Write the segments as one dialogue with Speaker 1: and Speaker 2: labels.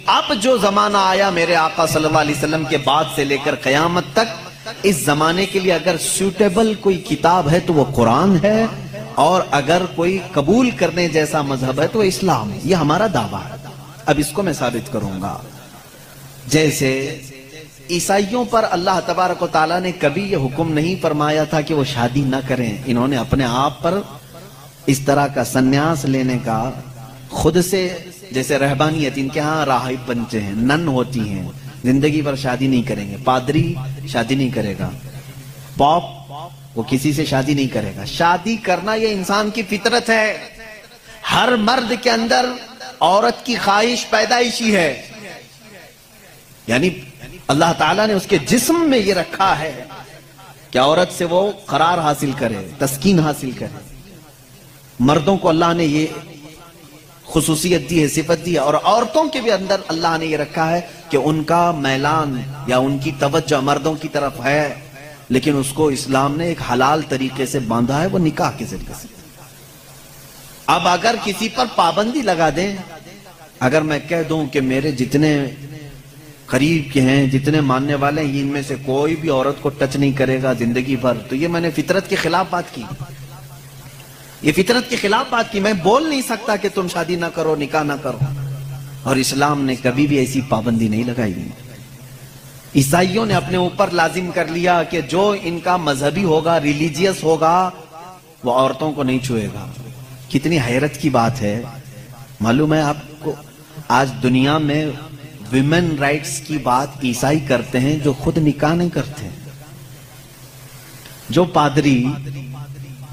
Speaker 1: اب جو زمانہ آیا میرے آقا صلی اللہ علیہ وسلم کے بعد سے لے کر قیامت تک، اس زمانے کے لیے اگر سوٹیبل کوئی کتاب ہے تو وہ قرآن ہے، اور اگر کوئی قبول کرنے جیسا مذہب ہے تو وہ اسلام ہے۔ یہ ہمارا دعویٰ ہے۔ اب اس کو میں ثابت کروں گا۔ جیسے عیسائیوں پر اللہ تبارک و تعالیٰ نے کبھی یہ حکم نہیں فرمایا تھا کہ وہ شادی نہ کریں، انہوں نے اپنے آپ پر اس طرح کا سنیاس لینے کا خود سے، جیسے رہبانیت ان کے ہاں راہب بنتے ہیں، نن ہوتی ہیں، زندگی پر شادی نہیں کریں گے، پادری شادی نہیں کرے گا، پاپ وہ کسی سے شادی نہیں کرے گا۔ شادی کرنا یہ انسان کی فطرت ہے، ہر مرد کے اندر عورت کی خواہش پیدائشی ہے، یعنی اللہ تعالیٰ نے اس کے جسم میں یہ رکھا ہے کہ عورت سے وہ قرار حاصل کرے، تسکین حاصل کرے۔ مردوں کو اللہ نے یہ خصوصیت دی ہے، صفت دی ہے، اور عورتوں کے بھی اندر اللہ نے یہ رکھا ہے کہ ان کا میلان یا ان کی توجہ مردوں کی طرف ہے، لیکن اس کو اسلام نے ایک حلال طریقے سے باندھا ہے، وہ نکاح کے ذریعے سے۔ اب اگر کسی پر پابندی لگا دیں، اگر میں کہہ دوں کہ میرے جتنے قریب کے ہیں، جتنے ماننے والے ہیں، ان میں سے کوئی بھی عورت کو ٹچ نہیں کرے گا زندگی بھر، تو یہ میں نے فطرت کے خلاف بات کی، یہ فطرت کے خلاف بات کی۔ میں بول نہیں سکتا کہ تم شادی نہ کرو، نکاح نہ کرو، اور اسلام نے کبھی بھی ایسی پابندی نہیں لگائی۔ عیسائیوں نے اپنے اوپر لازم کر لیا کہ جو ان کا مذہبی ہوگا، ریلیجیس ہوگا، وہ عورتوں کو نہیں چھوئے گا۔ کتنی حیرت کی بات ہے۔ معلوم ہے آپ کو، آج دنیا میں ویمن رائٹس کی بات عیسائی کرتے ہیں جو خود نکاح نہیں کرتے، جو پادری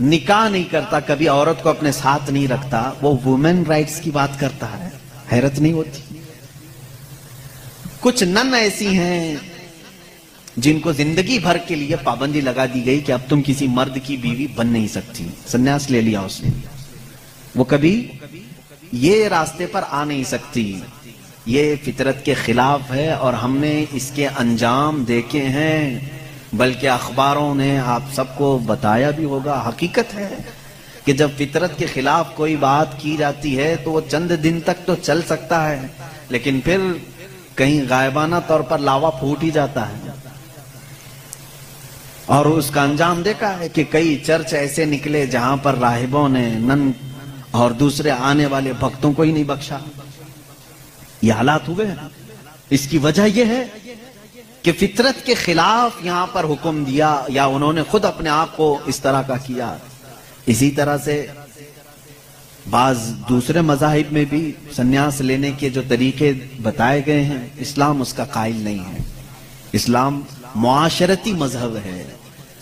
Speaker 1: نکاح نہیں کرتا، کبھی عورت کو اپنے ساتھ نہیں رکھتا، وہ ویمن رائٹس کی بات کرتا ہے۔ حیرت نہیں ہوتی؟ کچھ نن ایسی ہیں جن کو زندگی بھر کے لیے پابندی لگا دی گئی کہ اب تم کسی مرد کی بیوی بن نہیں سکتی، سنیاس لے لیا اس نے، وہ کبھی یہ راستے پر آ نہیں سکتی۔ یہ فطرت کے خلاف ہے، اور ہم نے اس کے انجام دیکھے ہیں، بلکہ اخباروں نے آپ سب کو بتایا بھی ہوگا۔ حقیقت ہے کہ جب فطرت کے خلاف کوئی بات کی جاتی ہے تو وہ چند دن تک تو چل سکتا ہے، لیکن پھر کہیں غائبانہ طور پر لاوا پھوٹ ہی جاتا ہے۔ اور اس کا انجام دیکھا ہے کہ کئی چرچ ایسے نکلے جہاں پر راہبوں نے نن اور دوسرے آنے والے بھکتوں کو ہی نہیں بخشا۔ یہ حالات ہوئے ہیں۔ اس کی وجہ یہ ہے کہ فطرت کے خلاف یہاں پر حکم دیا، یا انہوں نے خود اپنے آپ کو اس طرح کا کیا۔ اسی طرح سے بعض دوسرے مذاہب میں بھی سنیاس لینے کے جو طریقے بتائے گئے ہیں، اسلام اس کا قائل نہیں ہے۔ اسلام معاشرتی مذہب ہے،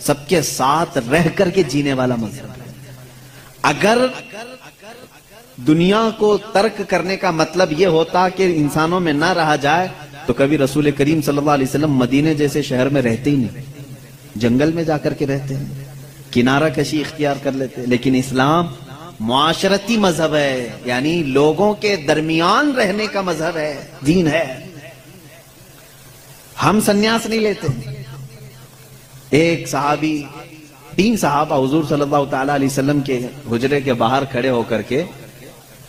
Speaker 1: سب کے ساتھ رہ کر کے جینے والا مذہب ہے۔ اگر دنیا کو ترک کرنے کا مطلب یہ ہوتا کہ انسانوں میں نہ رہا جائے تو کبھی رسول کریم صلی اللہ علیہ وسلم مدینے جیسے شہر میں رہتے ہی نہیں، جنگل میں جا کر کے رہتے ہیں، کنارہ کشی اختیار کر لیتے۔ لیکن اسلام معاشرتی مذہب ہے، یعنی لوگوں کے درمیان رہنے کا مذہب ہے، دین ہے۔ ہم سنیاس نہیں لیتے۔ ایک صحابی، 3 صحابہ حضور صلی اللہ تعالیٰ علیہ وسلم کے حجرے کے باہر کھڑے ہو کر کے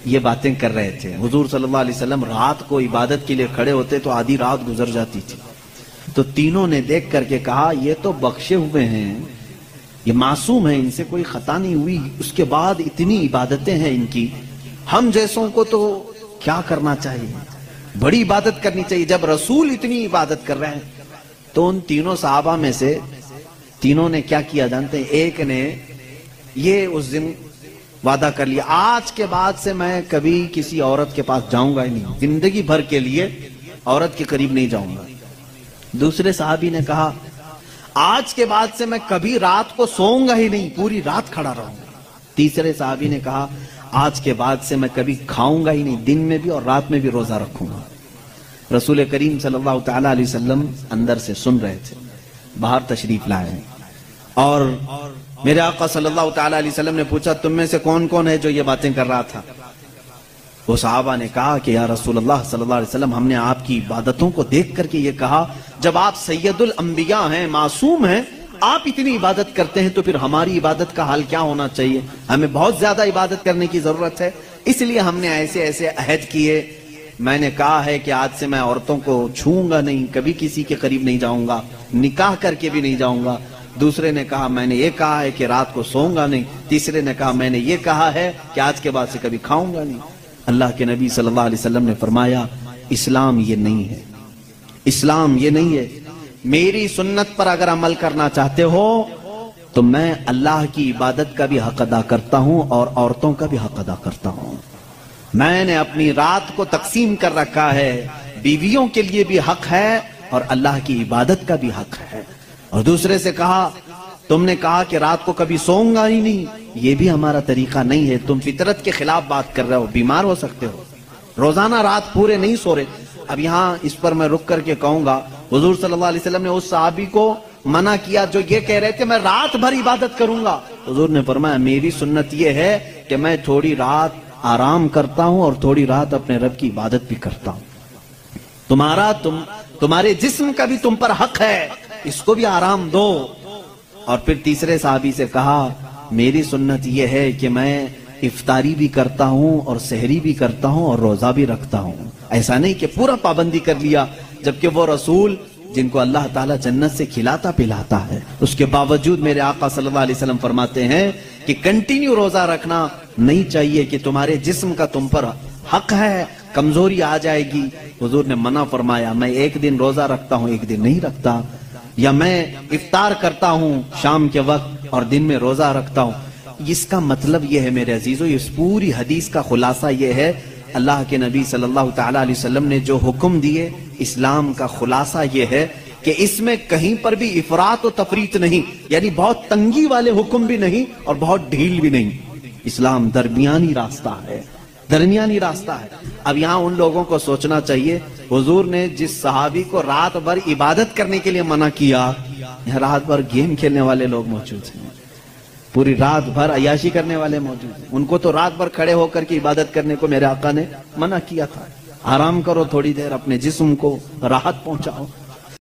Speaker 1: یہ باتیں کر رہے تھے۔ حضور صلی اللہ علیہ وسلم رات کو عبادت کے لیے کھڑے ہوتے تو آدھی رات گزر جاتی تھی، تو تینوں نے دیکھ کر کے کہا یہ تو بخشے ہوئے ہیں، یہ معصوم ہیں، ان سے کوئی خطا نہیں ہوئی، اس کے بعد اتنی عبادتیں ہیں ان کی، ہم جیسوں کو تو کیا کرنا چاہیے، بڑی عبادت کرنی چاہیے۔ جب رسول اتنی عبادت کر رہے ہیں تو ان تینوں صحابہ میں سے تینوں نے کیا کیا جانتے ہیں؟ ایک نے یہ اس دن وعدہ کر لیا، آج کے بعد سے میں کبھی کسی عورت کے پاس جاؤں گا ہی نہیں، زندگی بھر کے لیے عورت کے قریب نہیں جاؤں گا۔ دوسرے صحابی نے کہا آج کے بعد سے میں کبھی رات کو سوؤں گا ہی نہیں، پوری رات کھڑا رہوں گا۔ تیسرے صحابی نے کہا آج کے بعد سے میں کبھی کھاؤں گا ہی نہیں، دن میں بھی اور رات میں بھی روزہ رکھوں گا۔ رسول کریم صلی اللہ تعالیٰ علیہ وسلم اندر سے سن رہے تھے، باہر تشریف لائے ہیں، اور میرے آقا صلی اللہ تعالیٰ علیہ وسلم نے پوچھا تم میں سے کون کون ہے جو یہ باتیں کر رہا تھا؟ وہ صحابہ نے کہا کہ یا رسول اللہ صلی اللہ علیہ وسلم، ہم نے آپ کی عبادتوں کو دیکھ کر کے یہ کہا، جب آپ سید الانبیاء ہیں، معصوم ہیں، آپ اتنی عبادت کرتے ہیں تو پھر ہماری عبادت کا حال کیا ہونا چاہیے؟ ہمیں بہت زیادہ عبادت کرنے کی ضرورت ہے، اس لیے ہم نے ایسے ایسے عہد کیے میں نے کہا ہے کہ آج سے میں عورتوں کو چھوؤں گا نہیں، کبھی کسی کے قریب نہیں جاؤں گا، نکاح کر کے بھی نہیں جاؤں گا۔ دوسرے نے کہا میں نے یہ کہا ہے کہ رات کو سوؤں گا نہیں۔ تیسرے نے کہا میں نے یہ کہا ہے کہ آج کے بعد سے کبھی کھاؤں گا نہیں۔ اللہ کے نبی صلی اللہ علیہ وسلم نے فرمایا اسلام یہ نہیں ہے، اسلام یہ نہیں ہے۔ میری سنت پر اگر عمل کرنا چاہتے ہو تو میں اللہ کی عبادت کا بھی حق ادا کرتا ہوں اور عورتوں کا بھی حق ادا کرتا ہوں۔ میں نے اپنی رات کو تقسیم کر رکھا ہے، بیویوں کے لیے بھی حق ہے اور اللہ کی عبادت کا بھی حق ہے۔ اور دوسرے سے کہا تم نے کہا کہ رات کو کبھی سوؤں گا ہی نہیں، یہ بھی ہمارا طریقہ نہیں ہے، تم فطرت کے خلاف بات کر رہے ہو، بیمار ہو سکتے ہو، روزانہ رات پورے نہیں سو رہے۔ اب یہاں اس پر میں رک کر کے کہوں گا، حضور صلی اللہ علیہ وسلم نے اس صحابی کو منع کیا جو یہ کہہ رہے تھے میں رات بھر عبادت کروں گا۔ حضور نے فرمایا میری سنت یہ ہے کہ میں تھوڑی رات آرام کرتا ہوں اور تھوڑی رات اپنے رب کی عبادت بھی کرتا ہوں۔ تمہارے جسم کا بھی تم پر حق ہے، اس کو بھی آرام دو۔ اور پھر تیسرے صحابی سے کہا میری سنت یہ ہے کہ میں افطاری بھی کرتا ہوں اور سحری بھی کرتا ہوں اور روزہ بھی رکھتا ہوں۔ ایسا نہیں کہ پورا پابندی کر لیا، جبکہ وہ رسول جن کو اللہ تعالیٰ جنت سے کھلاتا پلاتا ہے، اس کے باوجود میرے آقا صلی اللہ علیہ وسلم فرماتے ہیں کہ کنٹینیو روزہ رکھنا نہیں چاہیے، کہ تمہارے جسم کا تم پر حق ہے، کمزوری آ جائے گی۔ حضور نے منع فرمایا میں ایک دن روزہ رکھتا ہوں ایک دن نہیں رکھتا، یا میں افطار کرتا ہوں شام کے وقت اور دن میں روزہ رکھتا ہوں۔ اس کا مطلب یہ ہے میرے عزیزو، اس پوری حدیث کا خلاصہ یہ ہے، اللہ کے نبی صلی اللہ تعالیٰ علیہ وسلم نے جو حکم دیے، اسلام کا خلاصہ یہ ہے کہ اس میں کہیں پر بھی افراط و تفریط نہیں، یعنی بہت تنگی والے حکم بھی نہیں اور بہت ڈھیل بھی نہیں۔ اسلام درمیانی راستہ ہے، درمیانی راستہ ہے۔ اب یہاں ان لوگوں کو سوچنا چاہیے، حضور نے جس صحابی کو رات بھر عبادت کرنے کے لیے منع کیا، یہاں رات بھر گیم کھیلنے والے لوگ موجود ہیں، پوری رات بھر عیاشی کرنے والے موجود ہیں، ان کو تو رات بھر کھڑے ہو کر کے عبادت کرنے کو میرے آقا نے منع کیا تھا۔ آرام کرو تھوڑی دیر، اپنے جسم کو راحت پہنچاؤ۔